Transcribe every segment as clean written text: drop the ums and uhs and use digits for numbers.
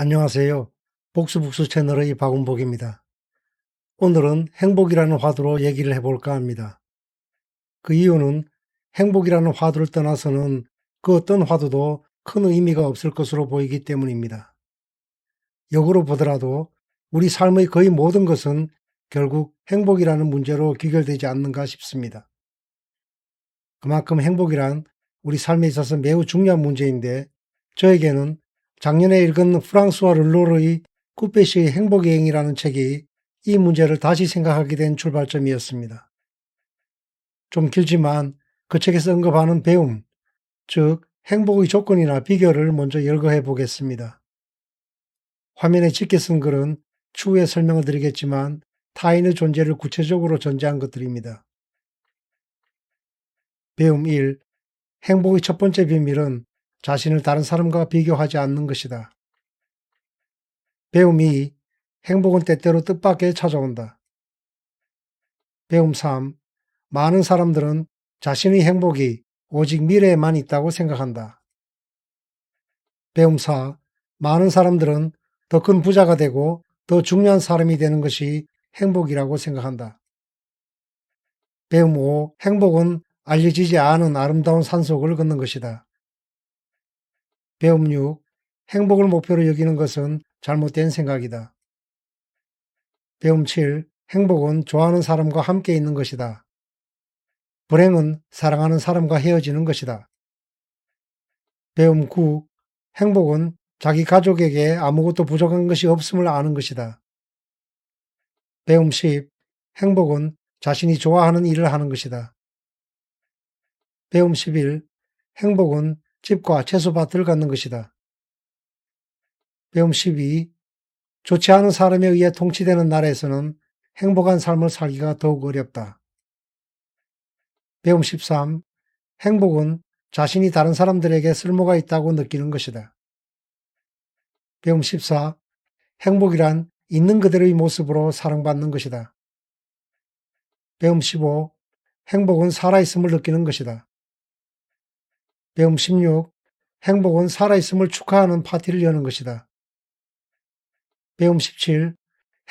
안녕하세요. 복수북수 채널의 박운복입니다. 오늘은 행복이라는 화두로 얘기를 해볼까 합니다. 그 이유는 행복이라는 화두를 떠나서는 그 어떤 화두도 큰 의미가 없을 것으로 보이기 때문입니다. 역으로 보더라도 우리 삶의 거의 모든 것은 결국 행복이라는 문제로 귀결되지 않는가 싶습니다. 그만큼 행복이란 우리 삶에 있어서 매우 중요한 문제인데 저에게는 작년에 읽은 프랑스와 르로르의 쿠페시의 행복여행이라는 책이 이 문제를 다시 생각하게 된 출발점이었습니다. 좀 길지만 그 책에서 언급하는 배움, 즉 행복의 조건이나 비결을 먼저 열거해 보겠습니다. 화면에 짙게 쓴 글은 추후에 설명을 드리겠지만 타인의 존재를 구체적으로 전제한 것들입니다. 배움 1. 행복의 첫 번째 비밀은 자신을 다른 사람과 비교하지 않는 것이다. 배움 2. 행복은 때때로 뜻밖의 찾아온다. 배움 3. 많은 사람들은 자신의 행복이 오직 미래에만 있다고 생각한다. 배움 4. 많은 사람들은 더 큰 부자가 되고 더 중요한 사람이 되는 것이 행복이라고 생각한다. 배움 5. 행복은 알려지지 않은 아름다운 산속을 걷는 것이다. 배움 6. 행복을 목표로 여기는 것은 잘못된 생각이다. 배움 7. 행복은 좋아하는 사람과 함께 있는 것이다. 불행은 사랑하는 사람과 헤어지는 것이다. 배움 9. 행복은 자기 가족에게 아무것도 부족한 것이 없음을 아는 것이다. 배움 10. 행복은 자신이 좋아하는 일을 하는 것이다. 배움 11. 행복은 집과 채소밭을 갖는 것이다. 배움 12. 좋지 않은 사람에 의해 통치되는 나라에서는 행복한 삶을 살기가 더욱 어렵다. 배움 13. 행복은 자신이 다른 사람들에게 쓸모가 있다고 느끼는 것이다. 배움 14. 행복이란 있는 그대로의 모습으로 사랑받는 것이다. 배움 15. 행복은 살아있음을 느끼는 것이다. 배움 16. 행복은 살아있음을 축하하는 파티를 여는 것이다. 배움 17.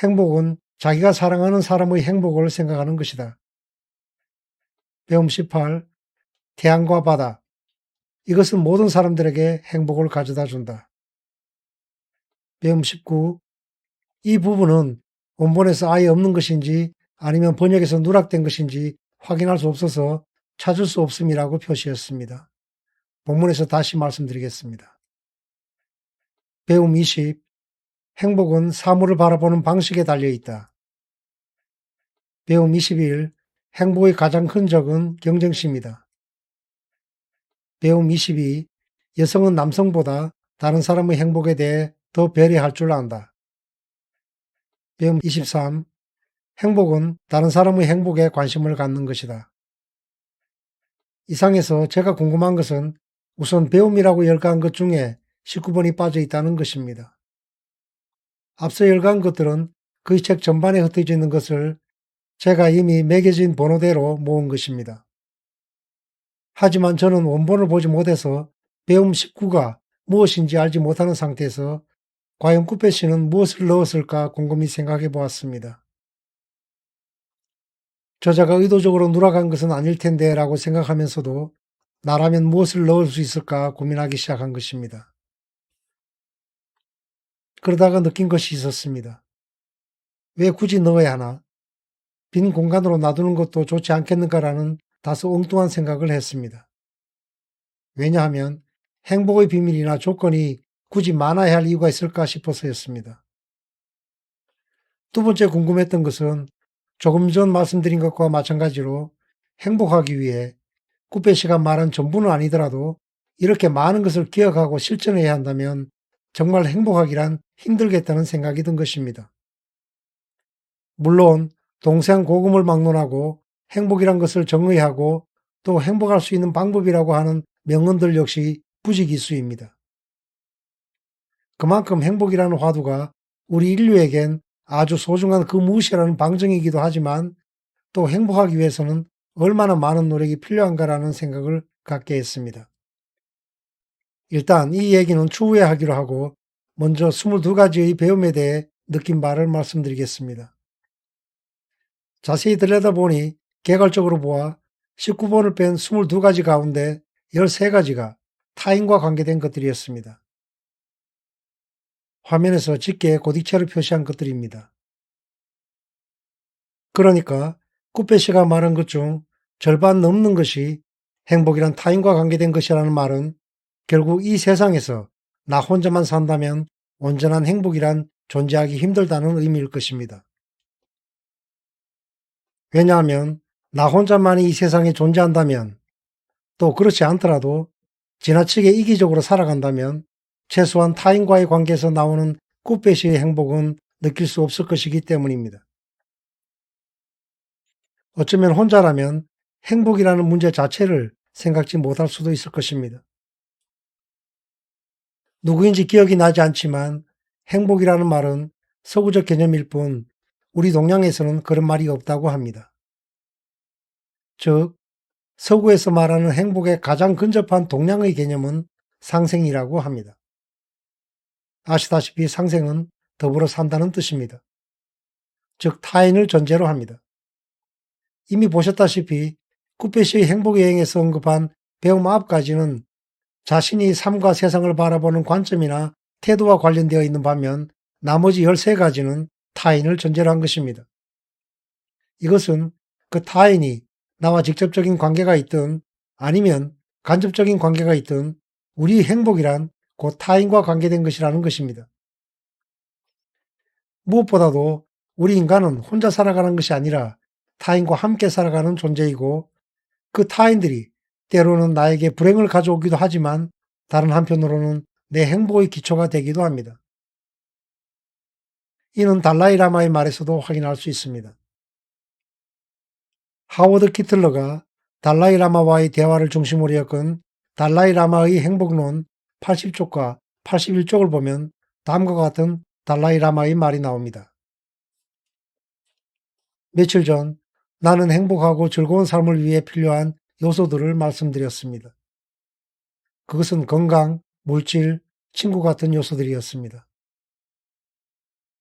행복은 자기가 사랑하는 사람의 행복을 생각하는 것이다. 배움 18. 태양과 바다. 이것은 모든 사람들에게 행복을 가져다 준다. 배움 19. 이 부분은 원본에서 아예 없는 것인지 아니면 번역에서 누락된 것인지 확인할 수 없어서 찾을 수 없음이라고 표시했습니다. 본문에서 다시 말씀드리겠습니다. 배움 20. 행복은 사물을 바라보는 방식에 달려 있다. 배움 21. 행복의 가장 큰 적은 경쟁심이다. 배움 22. 여성은 남성보다 다른 사람의 행복에 대해 더 배려할 줄 안다. 배움 23. 행복은 다른 사람의 행복에 관심을 갖는 것이다. 이상에서 제가 궁금한 것은 우선 배움이라고 열거한 것 중에 19번이 빠져 있다는 것입니다. 앞서 열거한 것들은 그 책 전반에 흩어져 있는 것을 제가 이미 매겨진 번호대로 모은 것입니다. 하지만 저는 원본을 보지 못해서 배움 19가 무엇인지 알지 못하는 상태에서 과연 쿠페 씨는 무엇을 넣었을까 곰곰이 생각해 보았습니다. 저자가 의도적으로 누락한 것은 아닐 텐데 라고 생각하면서도 나라면 무엇을 넣을 수 있을까 고민하기 시작한 것입니다. 그러다가 느낀 것이 있었습니다. 왜 굳이 넣어야 하나? 빈 공간으로 놔두는 것도 좋지 않겠는가라는 다소 엉뚱한 생각을 했습니다. 왜냐하면 행복의 비밀이나 조건이 굳이 많아야 할 이유가 있을까 싶어서였습니다. 두 번째 궁금했던 것은 조금 전 말씀드린 것과 마찬가지로 행복하기 위해 쿠페 씨가 말한 전부는 아니더라도 이렇게 많은 것을 기억하고 실천해야 한다면 정말 행복하기란 힘들겠다는 생각이 든 것입니다. 물론 동생고금을 막론하고 행복이란 것을 정의하고 또 행복할 수 있는 방법이라고 하는 명언들 역시 부지기수입니다. 그만큼 행복이라는 화두가 우리 인류에겐 아주 소중한 그 무엇이라는 방정이기도 하지만 또 행복하기 위해서는 얼마나 많은 노력이 필요한가라는 생각을 갖게 했습니다. 일단 이 얘기는 추후에 하기로 하고 먼저 22가지의 배움에 대해 느낀 바를 말씀드리겠습니다. 자세히 들여다보니 개괄적으로 보아 19번을 뺀 22가지 가운데 13가지가 타인과 관계된 것들이었습니다. 화면에서 짙게 고딕체로 표시한 것들입니다. 그러니까 쿠페 씨가 말한 것 중 절반 넘는 것이 행복이란 타인과 관계된 것이라는 말은 결국 이 세상에서 나 혼자만 산다면 온전한 행복이란 존재하기 힘들다는 의미일 것입니다. 왜냐하면 나 혼자만이 이 세상에 존재한다면, 또 그렇지 않더라도 지나치게 이기적으로 살아간다면 최소한 타인과의 관계에서 나오는 쿠페시의 행복은 느낄 수 없을 것이기 때문입니다. 어쩌면 혼자라면 행복이라는 문제 자체를 생각지 못할 수도 있을 것입니다. 누구인지 기억이 나지 않지만 행복이라는 말은 서구적 개념일 뿐 우리 동양에서는 그런 말이 없다고 합니다. 즉, 서구에서 말하는 행복에 가장 근접한 동양의 개념은 상생이라고 합니다. 아시다시피 상생은 더불어 산다는 뜻입니다. 즉, 타인을 전제로 합니다. 이미 보셨다시피 쿠페시의 행복 여행에서 언급한 배움 9가지는 자신이 삶과 세상을 바라보는 관점이나 태도와 관련되어 있는 반면 나머지 13가지는 타인을 전제로 한 것입니다. 이것은 그 타인이 나와 직접적인 관계가 있든 아니면 간접적인 관계가 있든 우리 행복이란 곧 타인과 관계된 것이라는 것입니다. 무엇보다도 우리 인간은 혼자 살아가는 것이 아니라 타인과 함께 살아가는 존재이고 그 타인들이 때로는 나에게 불행을 가져오기도 하지만 다른 한편으로는 내 행복의 기초가 되기도 합니다. 이는 달라이 라마의 말에서도 확인할 수 있습니다. 하워드 키틀러가 달라이 라마와의 대화를 중심으로 엮은 달라이 라마의 행복론 80쪽과 81쪽을 보면 다음과 같은 달라이 라마의 말이 나옵니다. 며칠 전 나는 행복하고 즐거운 삶을 위해 필요한 요소들을 말씀드렸습니다. 그것은 건강, 물질, 친구 같은 요소들이었습니다.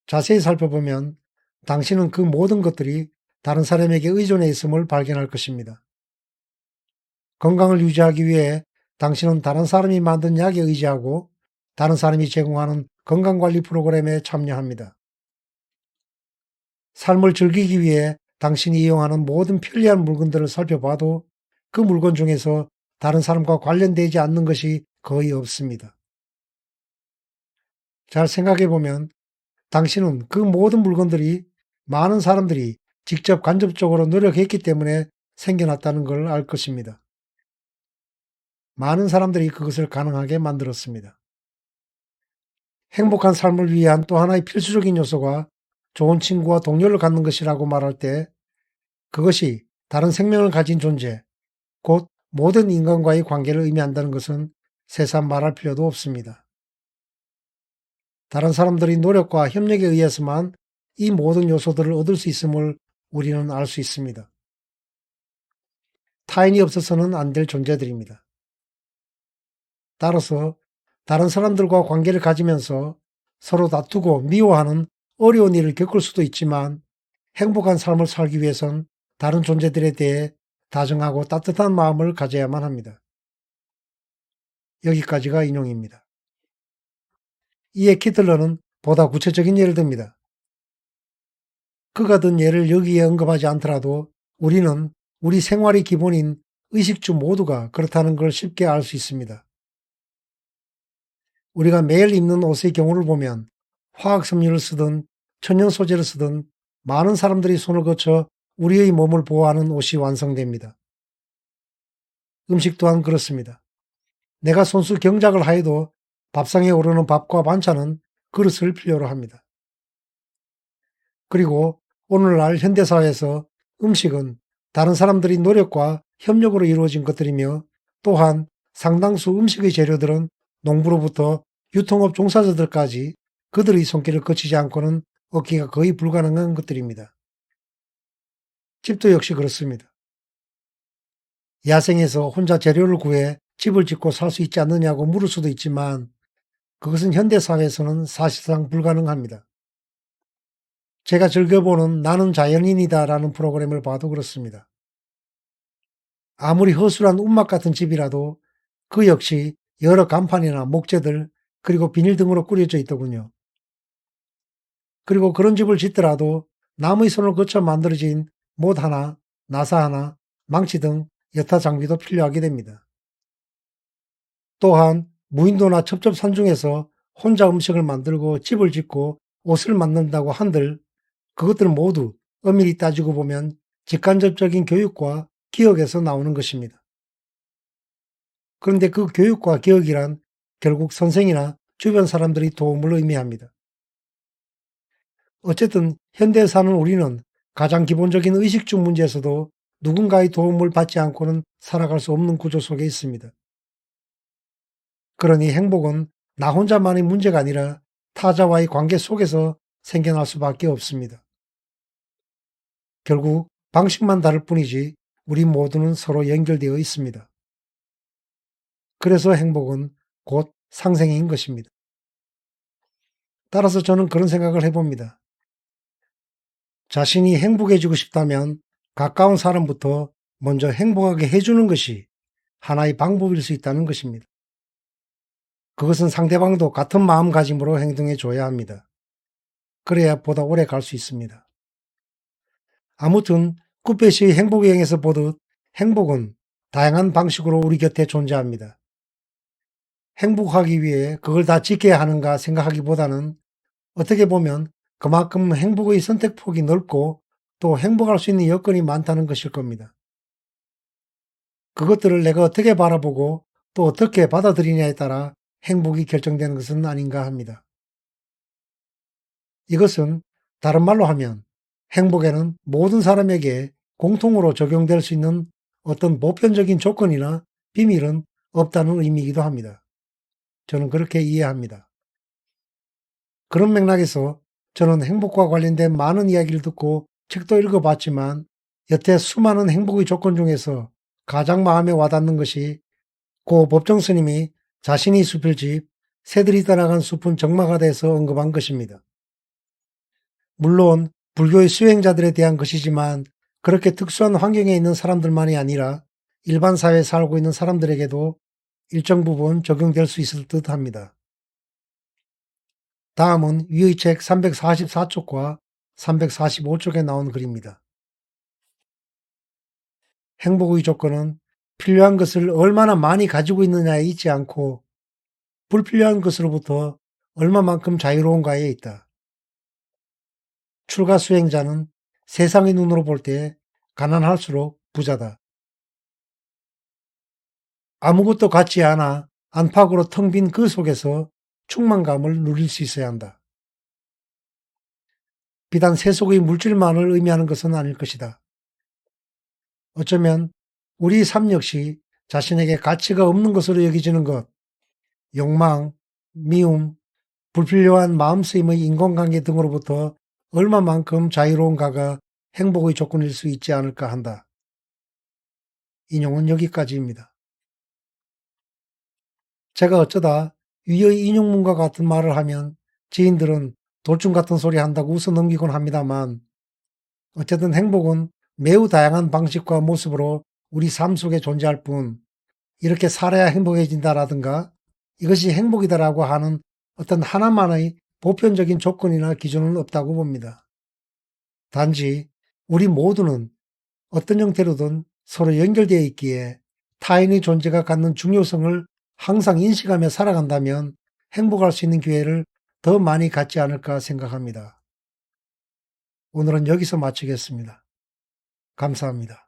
자세히 살펴보면 당신은 그 모든 것들이 다른 사람에게 의존해 있음을 발견할 것입니다. 건강을 유지하기 위해 당신은 다른 사람이 만든 약에 의지하고 다른 사람이 제공하는 건강관리 프로그램에 참여합니다. 삶을 즐기기 위해 당신이 이용하는 모든 편리한 물건들을 살펴봐도 그 물건 중에서 다른 사람과 관련되지 않는 것이 거의 없습니다. 잘 생각해 보면 당신은 그 모든 물건들이 많은 사람들이 직접 간접적으로 노력했기 때문에 생겨났다는 걸 알 것입니다. 많은 사람들이 그것을 가능하게 만들었습니다. 행복한 삶을 위한 또 하나의 필수적인 요소가 좋은 친구와 동료를 갖는 것이라고 말할 때 그것이 다른 생명을 가진 존재, 곧 모든 인간과의 관계를 의미한다는 것은 새삼 말할 필요도 없습니다. 다른 사람들의 노력과 협력에 의해서만 이 모든 요소들을 얻을 수 있음을 우리는 알 수 있습니다. 타인이 없어서는 안 될 존재들입니다. 따라서 다른 사람들과 관계를 가지면서 서로 다투고 미워하는 어려운 일을 겪을 수도 있지만 행복한 삶을 살기 위해선 다른 존재들에 대해 다정하고 따뜻한 마음을 가져야만 합니다. 여기까지가 인용입니다. 이에 키틀러는 보다 구체적인 예를 듭니다. 그가 든 예를 여기에 언급하지 않더라도 우리는 우리 생활의 기본인 의식주 모두가 그렇다는 걸 쉽게 알 수 있습니다. 우리가 매일 입는 옷의 경우를 보면 화학 섬유를 쓰든 천연 소재를 쓰든 많은 사람들이 손을 거쳐 우리의 몸을 보호하는 옷이 완성됩니다. 음식 또한 그렇습니다. 내가 손수 경작을 하여도 밥상에 오르는 밥과 반찬은 그릇을 필요로 합니다. 그리고 오늘날 현대사회에서 음식은 다른 사람들의 노력과 협력으로 이루어진 것들이며 또한 상당수 음식의 재료들은 농부로부터 유통업 종사자들까지 그들의 손길을 거치지 않고는 얻기가 거의 불가능한 것들입니다. 집도 역시 그렇습니다. 야생에서 혼자 재료를 구해 집을 짓고 살 수 있지 않느냐고 물을 수도 있지만 그것은 현대 사회에서는 사실상 불가능합니다. 제가 즐겨보는 나는 자연인이다라는 프로그램을 봐도 그렇습니다. 아무리 허술한 움막 같은 집이라도 그 역시 여러 간판이나 목재들 그리고 비닐 등으로 꾸려져 있더군요. 그리고 그런 집을 짓더라도 남의 손을 거쳐 만들어진 못 하나, 나사 하나, 망치 등 여타 장비도 필요하게 됩니다. 또한 무인도나 첩첩산중에서 혼자 음식을 만들고 집을 짓고 옷을 만든다고 한들 그것들은 모두 엄밀히 따지고 보면 직간접적인 교육과 기억에서 나오는 것입니다. 그런데 그 교육과 기억이란 결국 선생이나 주변 사람들의 도움을 의미합니다. 어쨌든 현대에 사는 우리는 가장 기본적인 의식주 문제에서도 누군가의 도움을 받지 않고는 살아갈 수 없는 구조 속에 있습니다. 그러니 행복은 나 혼자만의 문제가 아니라 타자와의 관계 속에서 생겨날 수밖에 없습니다. 결국 방식만 다를 뿐이지 우리 모두는 서로 연결되어 있습니다. 그래서 행복은 곧 상생인 것입니다. 따라서 저는 그런 생각을 해봅니다. 자신이 행복해지고 싶다면 가까운 사람부터 먼저 행복하게 해주는 것이 하나의 방법일 수 있다는 것입니다. 그것은 상대방도 같은 마음가짐으로 행동해 줘야 합니다. 그래야 보다 오래 갈 수 있습니다. 아무튼 쿠페시의 행복의 여행에서 보듯 행복은 다양한 방식으로 우리 곁에 존재합니다. 행복하기 위해 그걸 다 지켜야 하는가 생각하기보다는 어떻게 보면 그만큼 행복의 선택폭이 넓고 또 행복할 수 있는 여건이 많다는 것일 겁니다. 그것들을 내가 어떻게 바라보고 또 어떻게 받아들이냐에 따라 행복이 결정되는 것은 아닌가 합니다. 이것은 다른 말로 하면 행복에는 모든 사람에게 공통으로 적용될 수 있는 어떤 보편적인 조건이나 비밀은 없다는 의미이기도 합니다. 저는 그렇게 이해합니다. 그런 맥락에서 저는 행복과 관련된 많은 이야기를 듣고 책도 읽어봤지만 여태 수많은 행복의 조건 중에서 가장 마음에 와닿는 것이 고 법정 스님이 자신이 숲일집 새들이 떠나간 숲은 적막하다에서 언급한 것입니다. 물론 불교의 수행자들에 대한 것이지만 그렇게 특수한 환경에 있는 사람들만이 아니라 일반 사회에 살고 있는 사람들에게도 일정 부분 적용될 수 있을 듯 합니다. 다음은 위의 책 344쪽과 345쪽에 나온 글입니다. 행복의 조건은 필요한 것을 얼마나 많이 가지고 있느냐에 있지 않고 불필요한 것으로부터 얼마만큼 자유로운가에 있다. 출가 수행자는 세상의 눈으로 볼 때 가난할수록 부자다. 아무것도 갖지 않아 안팎으로 텅 빈 그 속에서 충만감을 누릴 수 있어야 한다. 비단 세속의 물질만을 의미하는 것은 아닐 것이다. 어쩌면 우리 삶 역시 자신에게 가치가 없는 것으로 여겨지는 것, 욕망, 미움, 불필요한 마음쓰임의 인간관계 등으로부터 얼마만큼 자유로운가가 행복의 조건일 수 있지 않을까 한다. 인용은 여기까지입니다. 제가 어쩌다 위의 인용문과 같은 말을 하면 지인들은 돌중 같은 소리 한다고 웃어 넘기곤 합니다만 어쨌든 행복은 매우 다양한 방식과 모습으로 우리 삶 속에 존재할 뿐 이렇게 살아야 행복해진다라든가 이것이 행복이다라고 하는 어떤 하나만의 보편적인 조건이나 기준은 없다고 봅니다. 단지 우리 모두는 어떤 형태로든 서로 연결되어 있기에 타인의 존재가 갖는 중요성을 항상 인식하며 살아간다면 행복할 수 있는 기회를 더 많이 갖지 않을까 생각합니다. 오늘은 여기서 마치겠습니다. 감사합니다.